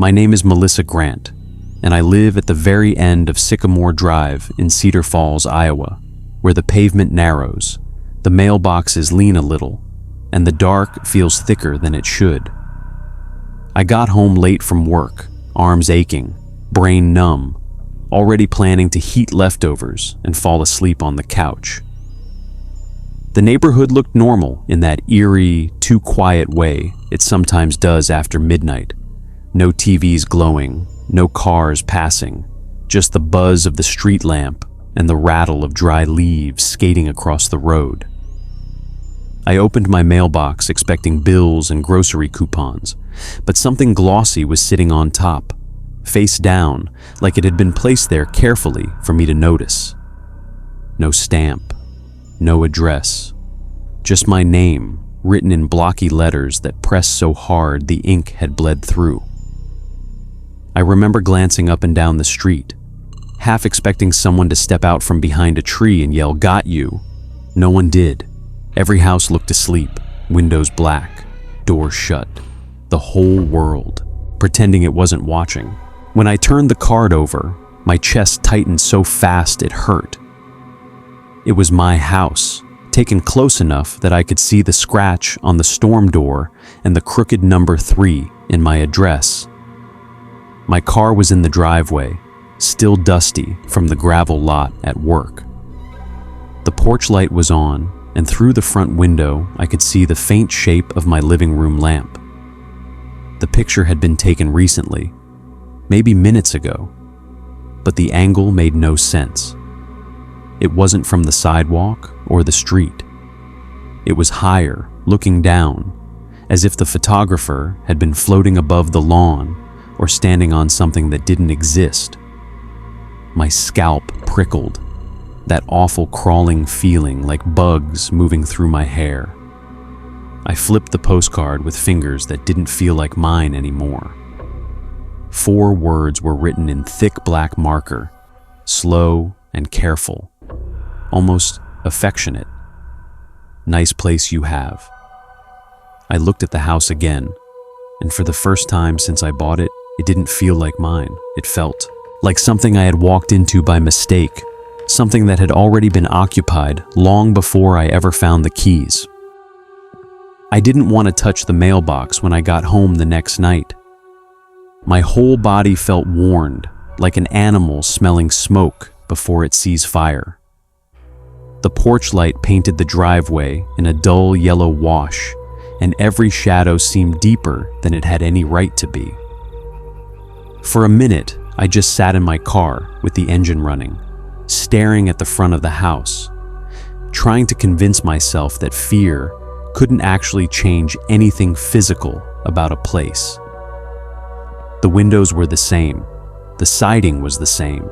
My name is Melissa Grant, and I live at the very end of Sycamore Drive in Cedar Falls, Iowa, where the pavement narrows, the mailboxes lean a little, and the dark feels thicker than it should. I got home late from work, arms aching, brain numb, already planning to heat leftovers and fall asleep on the couch. The neighborhood looked normal in that eerie, too quiet way it sometimes does after midnight. No TVs glowing, no cars passing, just the buzz of the street lamp and the rattle of dry leaves skating across the road. I opened my mailbox expecting bills and grocery coupons, but something glossy was sitting on top, face down, like it had been placed there carefully for me to notice. No stamp, no address, just my name written in blocky letters that pressed so hard the ink had bled through. I remember glancing up and down the street, half expecting someone to step out from behind a tree and yell, "Got you!" No one did. Every house looked asleep, windows black, doors shut, the whole world, pretending it wasn't watching. When I turned the card over, my chest tightened so fast it hurt. It was my house, taken close enough that I could see the scratch on the storm door and the crooked number 3 in my address. My car was in the driveway, still dusty from the gravel lot at work. The porch light was on, and through the front window I could see the faint shape of my living room lamp. The picture had been taken recently, maybe minutes ago, but the angle made no sense. It wasn't from the sidewalk or the street. It was higher, looking down, as if the photographer had been floating above the lawn or standing on something that didn't exist. My scalp prickled, that awful crawling feeling like bugs moving through my hair. I flipped the postcard with fingers that didn't feel like mine anymore. 4 words were written in thick black marker, slow and careful, almost affectionate. "Nice place you have." I looked at the house again, and for the first time since I bought it, it didn't feel like mine. It felt like something I had walked into by mistake, something that had already been occupied long before I ever found the keys. I didn't want to touch the mailbox when I got home the next night. My whole body felt warned, like an animal smelling smoke before it sees fire. The porch light painted the driveway in a dull yellow wash, and every shadow seemed deeper than it had any right to be. For a minute, I just sat in my car with the engine running, staring at the front of the house, trying to convince myself that fear couldn't actually change anything physical about a place. The windows were the same, the siding was the same,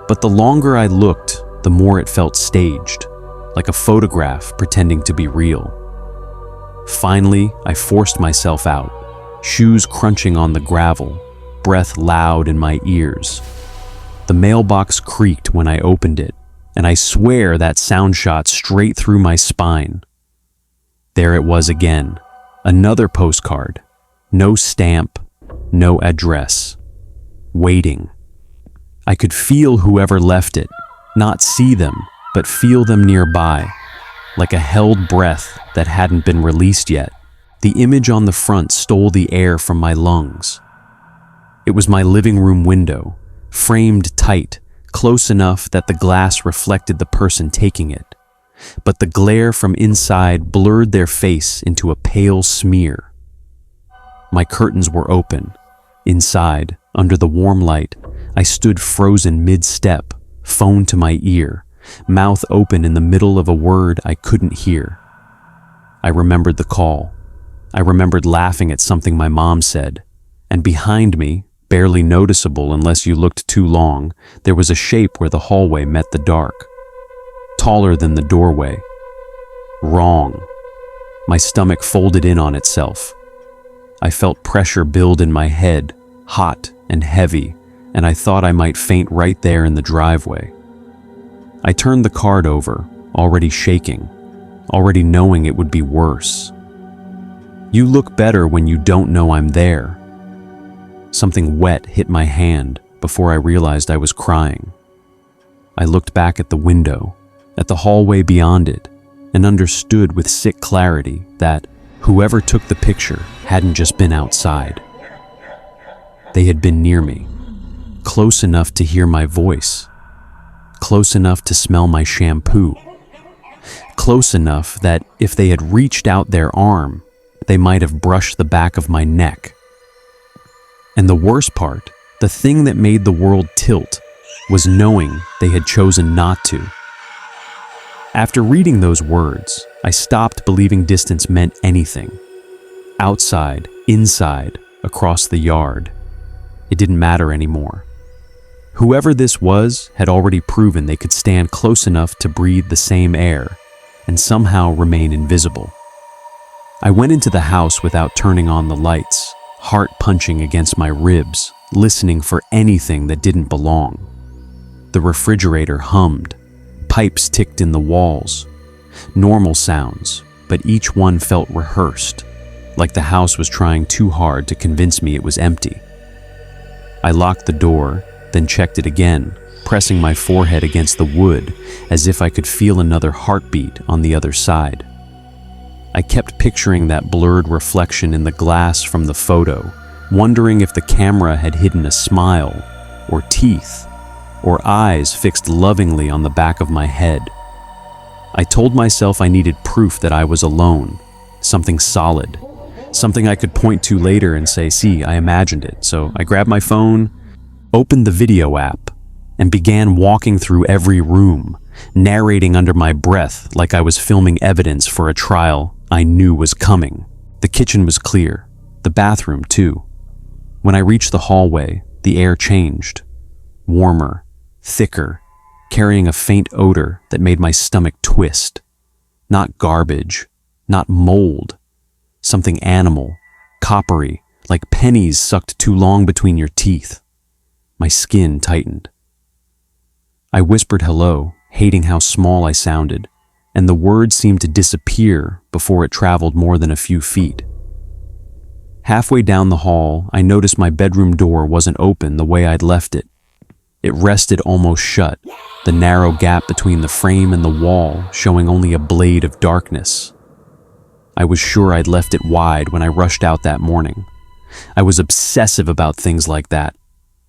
but the longer I looked, the more it felt staged, like a photograph pretending to be real. Finally, I forced myself out, shoes crunching on the gravel, breath loud in my ears. The mailbox creaked when I opened it, and I swear that sound shot straight through my spine. There it was again, another postcard, no stamp, no address, waiting. I could feel whoever left it, not see them, but feel them nearby, like a held breath that hadn't been released yet. The image on the front stole the air from my lungs. It was my living room window, framed tight, close enough that the glass reflected the person taking it, but the glare from inside blurred their face into a pale smear. My curtains were open. Inside, under the warm light, I stood frozen mid-step, phone to my ear, mouth open in the middle of a word I couldn't hear. I remembered the call. I remembered laughing at something my mom said, and behind me, barely noticeable unless you looked too long, there was a shape where the hallway met the dark. Taller than the doorway. Wrong. My stomach folded in on itself. I felt pressure build in my head, hot and heavy, and I thought I might faint right there in the driveway. I turned the card over, already shaking, already knowing it would be worse. "You look better when you don't know I'm there." Something wet hit my hand before I realized I was crying. I looked back at the window, at the hallway beyond it, and understood with sick clarity that whoever took the picture hadn't just been outside. They had been near me, close enough to hear my voice, close enough to smell my shampoo, close enough that if they had reached out their arm, they might have brushed the back of my neck. And the worst part, the thing that made the world tilt, was knowing they had chosen not to. After reading those words, I stopped believing distance meant anything. Outside, inside, across the yard. It didn't matter anymore. Whoever this was had already proven they could stand close enough to breathe the same air and somehow remain invisible. I went into the house without turning on the lights, heart punching against my ribs, listening for anything that didn't belong. The refrigerator hummed, pipes ticked in the walls. Normal sounds, but each one felt rehearsed, like the house was trying too hard to convince me it was empty. I locked the door, then checked it again, pressing my forehead against the wood as if I could feel another heartbeat on the other side. I kept picturing that blurred reflection in the glass from the photo, wondering if the camera had hidden a smile, or teeth, or eyes fixed lovingly on the back of my head. I told myself I needed proof that I was alone, something solid, something I could point to later and say, see, I imagined it. So I grabbed my phone, opened the video app, and began walking through every room, narrating under my breath like I was filming evidence for a trial I knew was coming. The kitchen was clear, the bathroom too. When I reached the hallway, the air changed. Warmer, thicker, carrying a faint odor that made my stomach twist. Not garbage, not mold. Something animal, coppery, like pennies sucked too long between your teeth. My skin tightened. I whispered hello, hating how small I sounded, and the word seemed to disappear before it traveled more than a few feet. Halfway down the hall, I noticed my bedroom door wasn't open the way I'd left it. It rested almost shut, the narrow gap between the frame and the wall showing only a blade of darkness. I was sure I'd left it wide when I rushed out that morning. I was obsessive about things like that.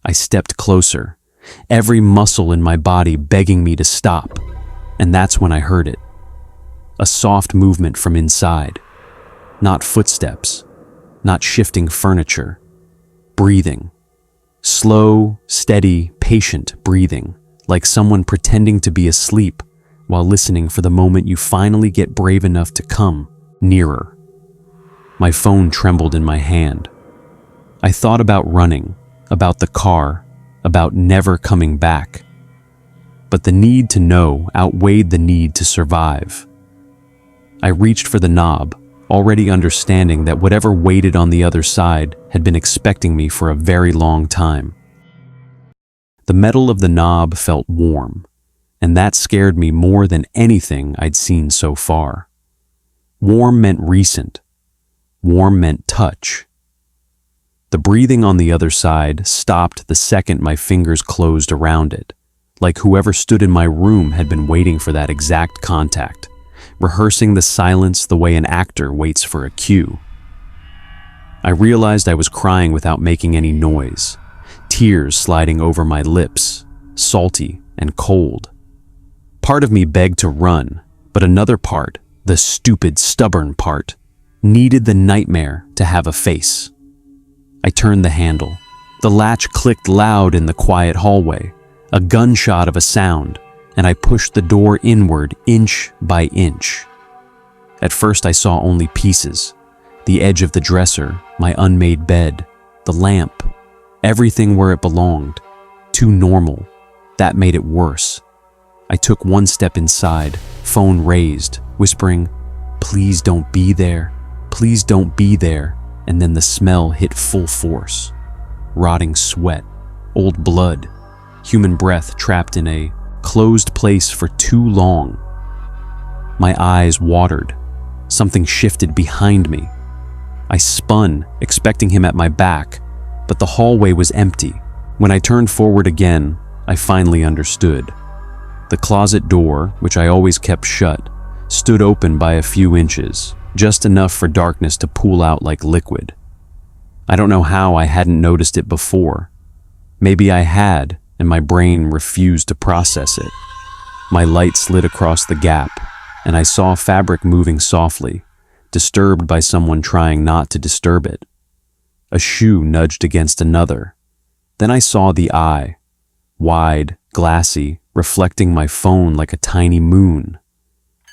I stepped closer, every muscle in my body begging me to stop, and that's when I heard it. A soft movement from inside. Not footsteps, not shifting furniture. Breathing. Slow, steady, patient breathing, like someone pretending to be asleep while listening for the moment you finally get brave enough to come nearer. My phone trembled in my hand. I thought about running, about the car, about never coming back. But the need to know outweighed the need to survive. I reached for the knob, already understanding that whatever waited on the other side had been expecting me for a very long time. The metal of the knob felt warm, and that scared me more than anything I'd seen so far. Warm meant recent. Warm meant touch. The breathing on the other side stopped the second my fingers closed around it, like whoever stood in my room had been waiting for that exact contact, rehearsing the silence the way an actor waits for a cue. I realized I was crying without making any noise, tears sliding over my lips, salty and cold. Part of me begged to run, but another part, the stupid, stubborn part, needed the nightmare to have a face. I turned the handle. The latch clicked loud in the quiet hallway, a gunshot of a sound, and I pushed the door inward inch by inch. At first I saw only pieces. The edge of the dresser, my unmade bed, the lamp, everything where it belonged. Too normal. That made it worse. I took one step inside, phone raised, whispering, "Please don't be there. Please don't be there." And then the smell hit full force. Rotting sweat, old blood, human breath trapped in a closed place for too long. My eyes watered. Something shifted behind me. I spun, expecting him at my back, but the hallway was empty. When I turned forward again, I finally understood. The closet door, which I always kept shut, stood open by a few inches, just enough for darkness to pool out like liquid. I don't know how I hadn't noticed it before. Maybe I had, and my brain refused to process it. My light slid across the gap, and I saw fabric moving softly, disturbed by someone trying not to disturb it. A shoe nudged against another. Then I saw the eye, wide, glassy, reflecting my phone like a tiny moon.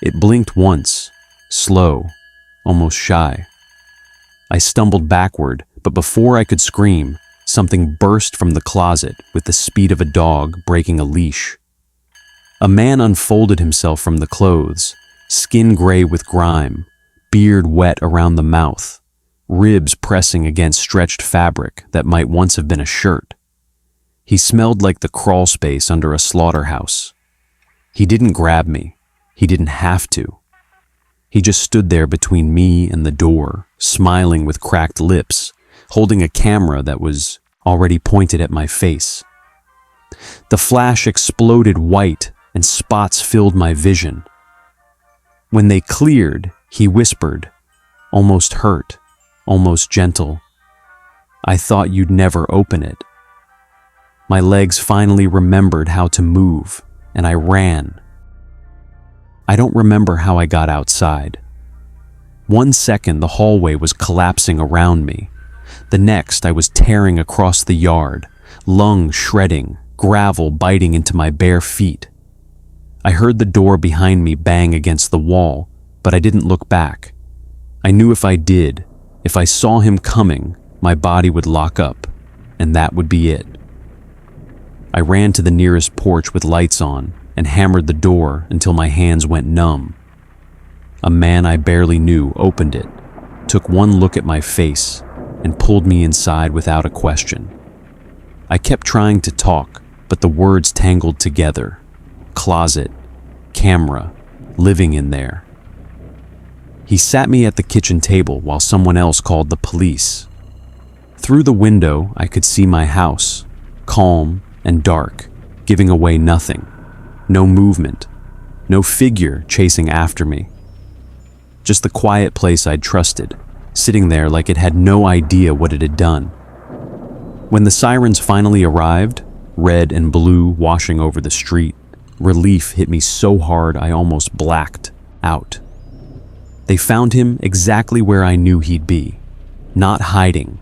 It blinked once, slow, almost shy. I stumbled backward, but before I could scream, something burst from the closet with the speed of a dog breaking a leash. A man unfolded himself from the clothes, skin gray with grime, beard wet around the mouth, ribs pressing against stretched fabric that might once have been a shirt. He smelled like the crawl space under a slaughterhouse. He didn't grab me. He didn't have to. He just stood there between me and the door, smiling with cracked lips, holding a camera that was already pointed at my face. The flash exploded white and spots filled my vision. When they cleared, he whispered, almost hurt, almost gentle, "I thought you'd never open it." My legs finally remembered how to move, and I ran. I don't remember how I got outside. 1 second, the hallway was collapsing around me. The next, I was tearing across the yard, lungs shredding, gravel biting into my bare feet. I heard the door behind me bang against the wall, but I didn't look back. I knew if I did, if I saw him coming, my body would lock up, and that would be it. I ran to the nearest porch with lights on and hammered the door until my hands went numb. A man I barely knew opened it, took one look at my face, and pulled me inside without a question. I kept trying to talk, but the words tangled together. Closet, camera, living in there. He sat me at the kitchen table while someone else called the police. Through the window, I could see my house, calm and dark, giving away nothing. No movement, no figure chasing after me. Just the quiet place I'd trusted, sitting there like it had no idea what it had done. When the sirens finally arrived, red and blue washing over the street, relief hit me so hard I almost blacked out. They found him exactly where I knew he'd be, not hiding,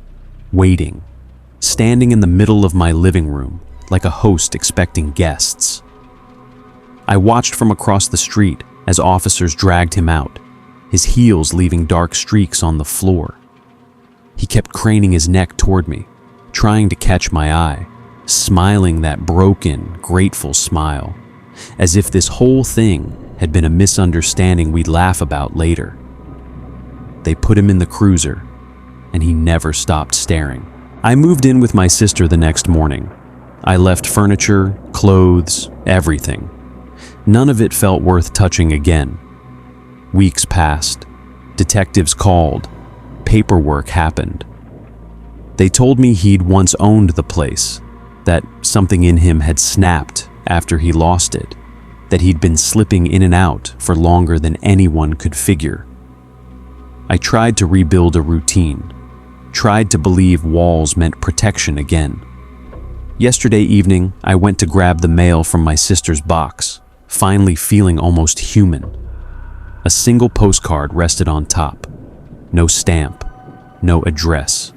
waiting, standing in the middle of my living room like a host expecting guests. I watched from across the street as officers dragged him out, his heels leaving dark streaks on the floor. He kept craning his neck toward me, trying to catch my eye, smiling that broken, grateful smile, as if this whole thing had been a misunderstanding we'd laugh about later. They put him in the cruiser, and he never stopped staring. I moved in with my sister the next morning. I left furniture, clothes, everything. None of it felt worth touching again. Weeks passed. Detectives called. Paperwork happened. They told me he'd once owned the place, that something in him had snapped after he lost it, that he'd been slipping in and out for longer than anyone could figure. I tried to rebuild a routine, tried to believe walls meant protection again. Yesterday evening, I went to grab the mail from my sister's box, finally feeling almost human. A single postcard rested on top. No stamp, no address.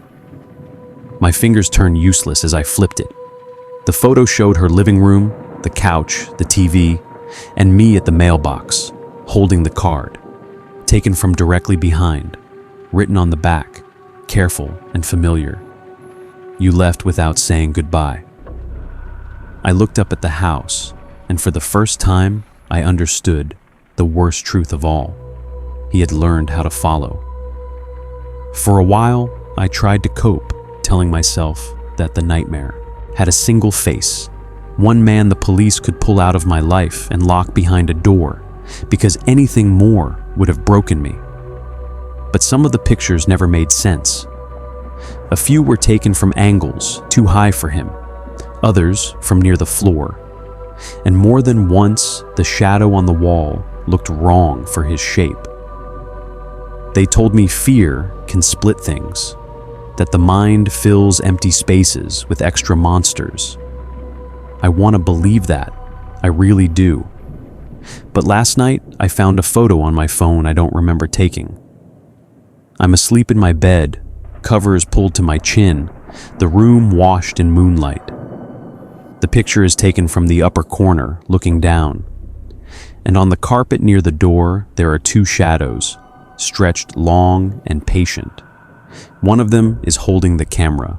My fingers turned useless as I flipped it. The photo showed her living room, the couch, the TV, and me at the mailbox, holding the card, taken from directly behind, written on the back, careful and familiar. You left without saying goodbye. I looked up at the house, and for the first time, I understood the worst truth of all. He had learned how to follow. For a while, I tried to cope, telling myself that the nightmare had a single face, one man the police could pull out of my life and lock behind a door, because anything more would have broken me. But some of the pictures never made sense. A few were taken from angles too high for him, others from near the floor. And more than once, the shadow on the wall looked wrong for his shape. They told me fear can split things, that the mind fills empty spaces with extra monsters. I want to believe that, I really do. But last night, I found a photo on my phone I don't remember taking. I'm asleep in my bed, covers pulled to my chin, the room washed in moonlight. The picture is taken from the upper corner, looking down. And on the carpet near the door, there are two shadows, stretched long and patient. One of them is holding the camera,